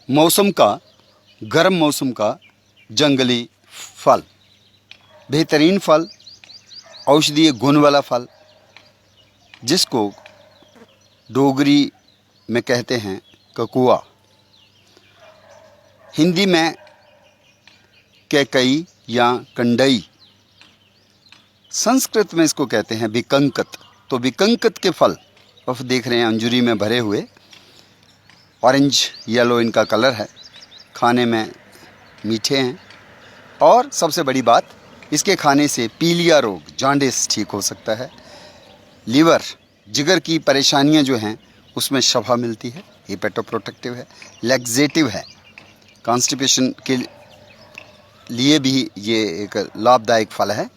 मौसम का, गर्म मौसम का जंगली फल, बेहतरीन फल, औषधीय गुण वाला फल, जिसको डोगरी में कहते हैं ककुआ, हिंदी में कैकई या कंडई, संस्कृत में इसको कहते हैं विकंकत। तो विकंकत के फल आप देख रहे हैं अंजूरी में भरे हुए, ऑरेंज येलो इनका कलर है, खाने में मीठे हैं और सबसे बड़ी बात, इसके खाने से पीलिया रोग, जॉन्डिस ठीक हो सकता है। लीवर, जिगर की परेशानियां जो हैं उसमें शफा मिलती है। हेपेटोप्रोटेक्टिव है, लैक्सेटिव है, कॉन्स्टिपेशन के लिए भी ये एक लाभदायक फल है।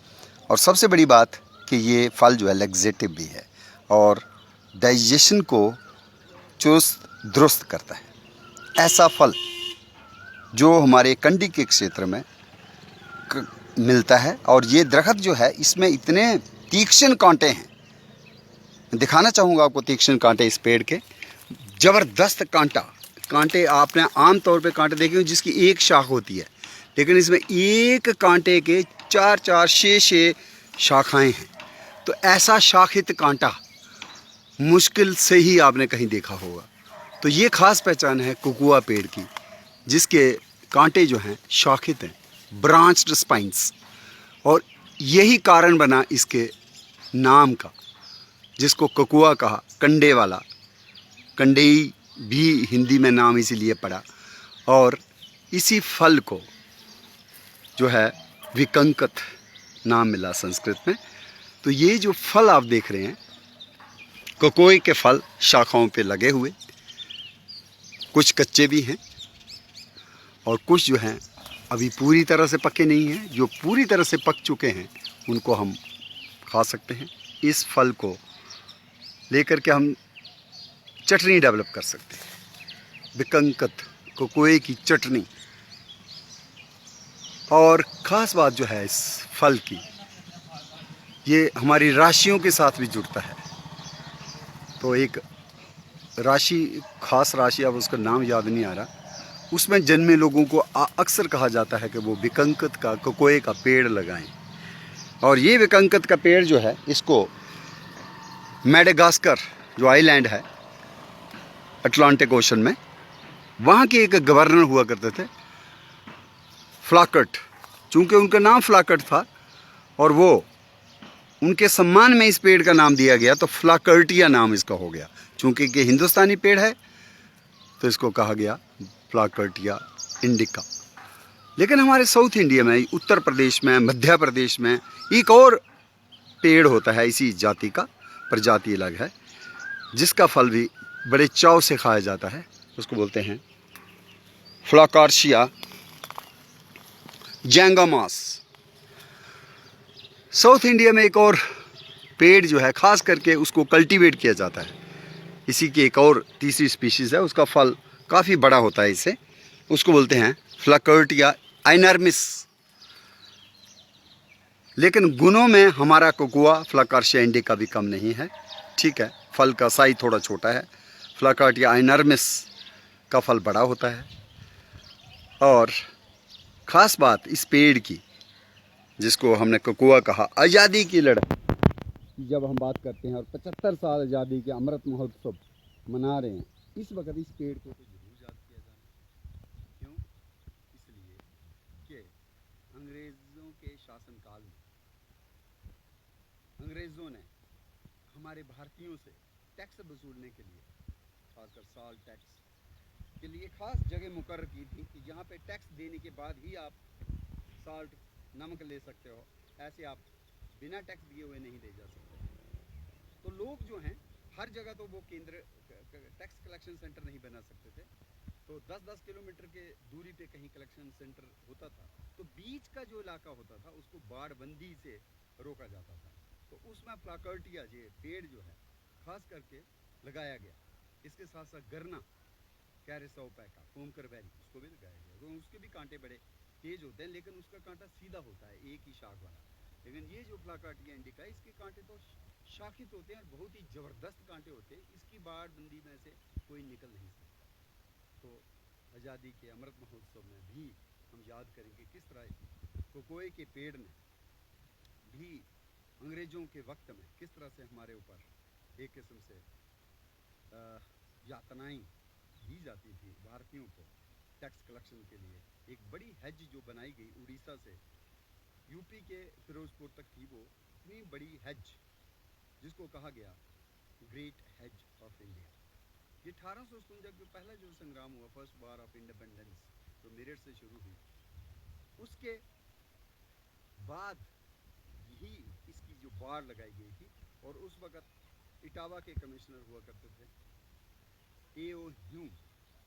और सबसे बड़ी बात कि ये फल जो है लैक्सेटिव भी है और डाइजेशन को चुस्त दुरुस्त करता है। ऐसा फल जो हमारे कंडी के क्षेत्र में मिलता है, और ये दरख्त जो है इसमें इतने तीक्ष्ण कांटे हैं, दिखाना चाहूँगा आपको तीक्ष्ण कांटे इस पेड़ के, ज़बरदस्त कांटे आपने आम तौर पे कांटे देखे होंगे जिसकी एक शाख होती है, लेकिन इसमें एक कांटे के 4-6 शाखाएं हैं। तो ऐसा शाखित कांटा मुश्किल से ही आपने कहीं देखा होगा। तो ये खास पहचान है ककुआ पेड़ की, जिसके कांटे जो हैं शाखित हैं, ब्रांच्ड स्पाइंस, और यही कारण बना इसके नाम का, जिसको ककुआ कहा, कंडे वाला। कंडेई भी हिंदी में नाम इसीलिए पड़ा, और इसी फल को जो है विकंकत नाम मिला संस्कृत में। तो ये जो फल आप देख रहे हैं, ककोए के फल शाखाओं पे लगे हुए, कुछ कच्चे भी हैं और कुछ जो हैं अभी पूरी तरह से पके नहीं हैं। जो पूरी तरह से पक चुके हैं उनको हम खा सकते हैं। इस फल को लेकर के हम चटनी डेवलप कर सकते हैं, विकंकत ककोए की चटनी। और ख़ास बात जो है इस फल की, ये हमारी राशियों के साथ भी जुड़ता है। तो एक राशि, खास राशि, अब उसका नाम याद नहीं आ रहा, उसमें जन्मे लोगों को अक्सर कहा जाता है कि वो विकंकत का, ककोए का पेड़ लगाएं। और ये विकंकत का पेड़ जो है, इसको मेडागास्कर जो आइलैंड है अटलांटिक ओशन में, वहाँ के एक गवर्नर हुआ करते थे, फ्लाकट। चूँकि उनका नाम फ्लाकट था और वो उनके सम्मान में इस पेड़ का नाम दिया गया, तो फ्लाकर्टिया नाम इसका हो गया। चूँकि ये हिंदुस्तानी पेड़ है तो इसको कहा गया फ्लाकर्टिया इंडिका। लेकिन हमारे साउथ इंडिया में, उत्तर प्रदेश में, मध्य प्रदेश में एक और पेड़ होता है इसी जाति का, प्रजाति अलग है, जिसका फल भी बड़े चाव से खाया जाता है। उसको बोलते हैं फ्लाकार्शिया जैंगामास। साउथ इंडिया में एक और पेड़ जो है, खास करके उसको कल्टीवेट किया जाता है, इसी की एक और तीसरी स्पीशीज़ है, उसका फल काफ़ी बड़ा होता है इससे, उसको बोलते हैं फ्लाकर्टिया आइनर्मिस। लेकिन गुणों में हमारा ककुआ फ्लाकार्शिया इंडिका भी कम नहीं है। ठीक है, फल का साइज थोड़ा छोटा है, फ्लाकार्टिया आइनर्मिस का फल बड़ा होता है। और ख़ास बात इस पेड़ की, जिसको हमने ककुआ कहा, आज़ादी की लड़ाई जब हम बात करते हैं और 75 साल आज़ादी के अमृत महोत्सव मना रहे हैं, इस वक्त इस पेड़ को तो जरूर याद किया जाना। क्यों? इसलिए कि अंग्रेज़ों के शासनकाल में अंग्रेज़ों ने हमारे भारतीयों से टैक्स वसूलने के लिए, खासकर साल टैक्स के लिए खास जगह मुकर्रर की थी कि जहाँ पे टैक्स देने के बाद ही आप साल्ट, नमक ले सकते हो, ऐसे आप बिना टैक्स दिए हुए नहीं ले जा सकते। तो लोग जो हैं हर जगह तो वो केंद्र टैक्स कलेक्शन सेंटर नहीं बना सकते थे, तो 10-10 किलोमीटर के दूरी पे कहीं कलेक्शन सेंटर होता था। तो बीच का जो इलाका होता था उसको बाड़बंदी से रोका जाता था। तो उसमें फ्लाकर्टिया ये पेड़ जो है खास करके लगाया गया। इसके साथ साथ गरना, कैरिसोपैका, कोमकरबेरी, उसको भी लगाया गया। तो उसके भी कांटे बड़े तेज होते हैं, लेकिन उसका कांटा सीधा होता है, एक ही शाख वाला। लेकिन ये जो फ्लाकार्टिया इंडिका है, इसके कांटे तो शाखित होते हैं और बहुत ही ज़बरदस्त कांटे होते हैं। इसकी बाड़बंदी में से कोई निकल नहीं सकता। तो आज़ादी के अमृत महोत्सव में भी हम याद करेंगे किस तरह कोकोए के पेड़ ने भी अंग्रेज़ों के वक्त में किस तरह से हमारे ऊपर एक किस्म से यातनाएं दी जाती थी भारतीयों को टैक्स कलेक्शन के लिए। एक बड़ी हेज जो बनाई गई उड़ीसा से यूपी के फिरोजपुर तक थी, वो इतनी बड़ी हेज जिसको कहा गया ग्रेट हेज ऑफ इंडिया। ये 1857 में पहला जो संग्राम हुआ, फर्स्ट वार ऑफ इंडिपेंडेंस, जो मेरठ से शुरू हुई, उसके बाद ही इसकी जो बाड़ लगाई गई थी। और उस वक़्त इटावा के कमिश्नर हुआ करते थे A.O. ह्यूम,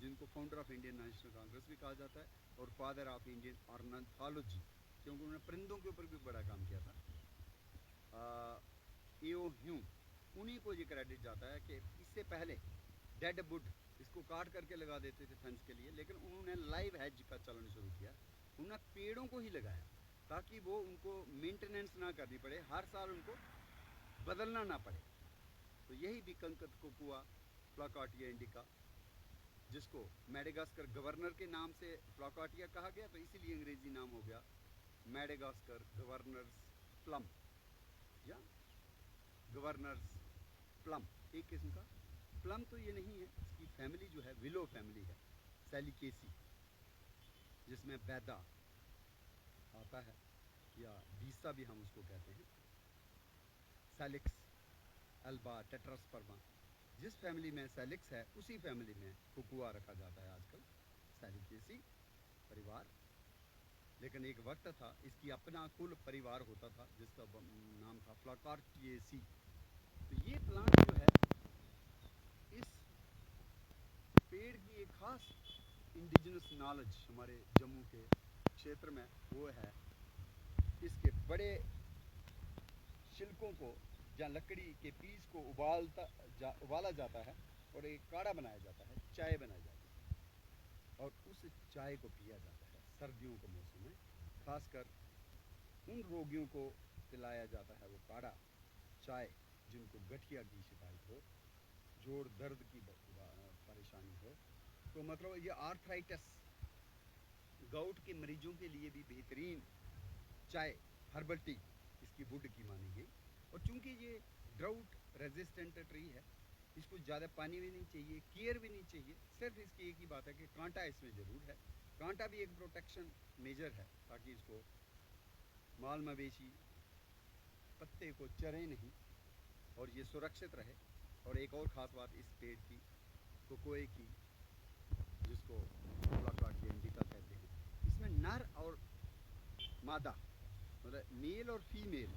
जिनको founder of Indian national Congress भी कहा जाता है और फादर ऑफ इंडियन ऑर्निथोलॉजी, क्योंकि उन्होंने परिंदों के ऊपर भी बड़ा काम किया था। A.O. ह्यूम, उन्हीं को ये क्रेडिट जाता है कि इससे पहले डेड वुड इसको काट करके लगा देते थे फेंस के लिए, लेकिन उन्होंने लाइव हेज का चलन शुरू किया। उन्होंने पेड़ों को ही लगाया ताकि वो उनको मेंटेनेंस ना करनी पड़े, हर साल उनको बदलना ना पड़े। तो यही भी कंकत कोकुआ फ्लाकाटिया इंडिका, जिसको मेडागास्कर गवर्नर के नाम से फ्लाकाटिया कहा गया, तो इसीलिए अंग्रेजी नाम हो गया मेडागास्कर गवर्नर्स प्लम या गवर्नर्स प्लम। एक किस्म का प्लम तो ये नहीं है, इसकी फैमिली जो है विलो फैमिली है, सैलिकेसी, जिसमें बैदा आता है या बीसा भी हम उसको कहते हैं, सैलिक्स अल्बा टेट्रास्पर्मा। जिस फैमिली में सैलिक्स है उसी फैमिली में कोकुआ रखा जाता है आजकल, सैलिकेसी परिवार। लेकिन एक वक्त था इसकी अपना कुल परिवार होता था जिसका नाम था फ्लाकाटिएसी। तो ये प्लांट जो है, इस पेड़ की एक खास इंडिजिनस नॉलेज हमारे जम्मू के क्षेत्र में वो है, इसके बड़े छिलकों को या लकड़ी के पीस को उबाला जाता है और एक काढ़ा बनाया जाता है, चाय बनाई जाती है और उस चाय को पिया जाता है सर्दियों के मौसम में। खासकर उन रोगियों को पिलाया जाता है वो काढ़ा चाय जिनको गठिया की शिकायत हो, जोड़ दर्द की परेशानी हो। तो मतलब ये आर्थराइटिस, गाउट के मरीजों के लिए भी बेहतरीन चाय हर्बल टी इसकी वुड की मानी गई। और चूंकि ये ड्राउट रेजिस्टेंट ट्री है, इसको ज़्यादा पानी भी नहीं चाहिए, केयर भी नहीं चाहिए। सिर्फ इसकी एक ही बात है कि कांटा इसमें ज़रूर है। कांटा भी एक प्रोटेक्शन मेजर है ताकि इसको माल मवेशी पत्ते को चरे नहीं और ये सुरक्षित रहे। और एक और ख़ास बात इस पेड़ की, कोकोए की, जिसको फ्लाकाटिया इंडिका कहते हैं, इसमें नर और मादा मतलब मेल और फीमेल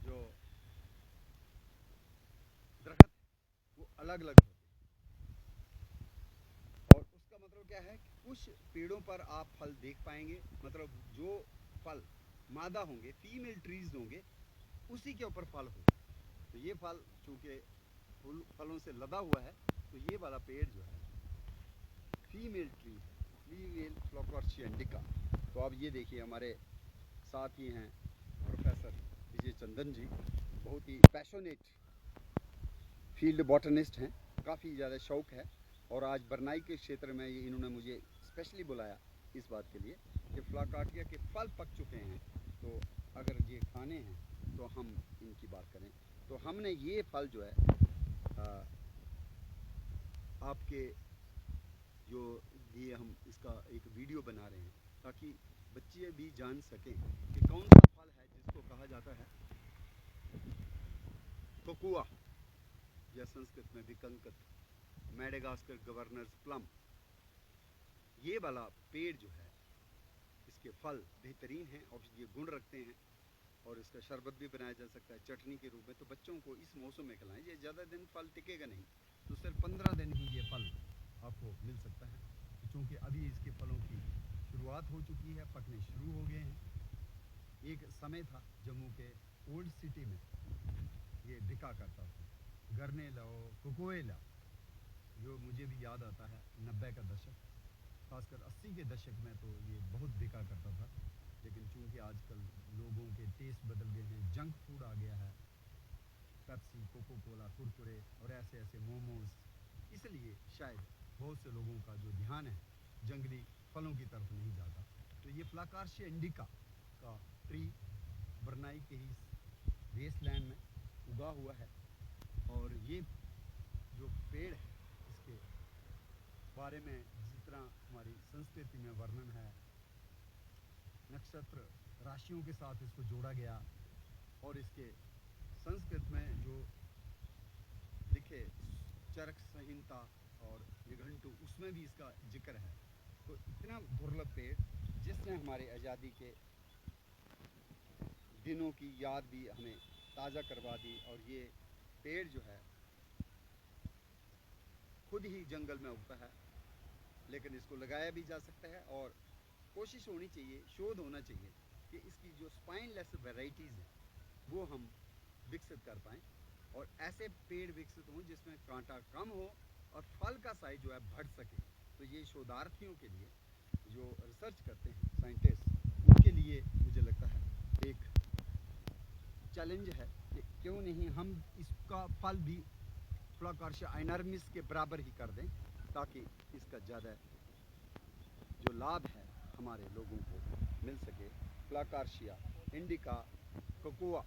जो दरख्त वो अलग अलग होते हैं। और उसका मतलब क्या है कि कुछ पेड़ों पर आप फल देख पाएंगे, मतलब जो फल मादा होंगे, फीमेल ट्रीज होंगे, उसी के ऊपर फल हो। तो ये फल चूँकि फलों से लदा हुआ है, तो ये वाला पेड़ जो है फीमेल ट्री है, फीमेल फ्लाकाटिया इंडिका। तो आप ये देखिए, हमारे साथ ही हैं प्रोफेसर विजय चंदन जी, बहुत ही पैशनेट फील्ड बॉटनिस्ट हैं, काफ़ी ज़्यादा शौक़ है। और आज बरनाई के क्षेत्र में ये इन्होंने मुझे स्पेशली बुलाया इस बात के लिए कि फ्लाकाटिया के फल पक चुके हैं, तो अगर ये खाने हैं तो हम इनकी बात करें। तो हमने ये फल जो है आपके जो ये हम इसका एक वीडियो बना रहे हैं ताकि बच्चे भी जान सकें कि कौन सा फल है जिसको कहा जाता है कोकुआ या संस्कृत में विकंकत, मेडागास्कर गवर्नर्स प्लम। ये वाला पेड़ जो है, इसके फल बेहतरीन हैं और ये गुण रखते हैं और इसका शरबत भी बनाया जा सकता है चटनी के रूप में। तो बच्चों को इस मौसम में खिलाएं, ये ज़्यादा दिन फल टिकेगा नहीं, तो सिर्फ 15 दिन ही ये फल आपको मिल सकता है। क्योंकि अभी इसके फलों की शुरुआत हो चुकी है, पकने शुरू हो गए हैं। एक समय था जम्मू के ओल्ड सिटी में ये बिका करता था, गरने लाओ, कोकोए लाओ, जो मुझे भी याद आता है 90 का दशक, खासकर 80 के दशक में तो ये बहुत बिका करता था। लेकिन चूंकि आजकल लोगों के टेस्ट बदल गए हैं, जंक फूड आ गया है, पेप्सी, कोको कोला, कुरकुरे और ऐसे ऐसे मोमोज, इसलिए शायद बहुत से लोगों का जो ध्यान है जंगली फलों की तरफ नहीं जाता। तो ये फ्लाकार्शिया इंडिका का ट्री बरनाई के ही वेस्टलैंड में उगा हुआ है। और ये जो पेड़ है इसके बारे में जिस तरह हमारी संस्कृति में वर्णन है, नक्षत्र राशियों के साथ इसको जोड़ा गया और इसके संस्कृत में जो लिखे चरक संहिता और निघंटु उसमें भी इसका जिक्र है। तो इतना दुर्लभ पेड़ जिसने हमारे आज़ादी के दिनों की याद भी हमें ताज़ा करवा दी। और ये पेड़ जो है खुद ही जंगल में उगता है, लेकिन इसको लगाया भी जा सकता है और कोशिश होनी चाहिए, शोध होना चाहिए कि इसकी जो स्पाइनलेस वैरायटीज़ हैं वो हम विकसित कर पाएँ और ऐसे पेड़ विकसित हों जिसमें कांटा कम हो और फल का साइज जो है बढ़ सके। तो ये शोधार्थियों के लिए जो रिसर्च करते हैं साइंटिस्ट, उनके लिए मुझे लगता है एक चैलेंज है कि क्यों नहीं हम इसका फल भी फ्लाकार्शिया आइनर्मिस के बराबर ही कर दें, ताकि इसका ज़्यादा जो लाभ है हमारे लोगों को मिल सके। फ्लाकार्शिया इंडिका कोकोआ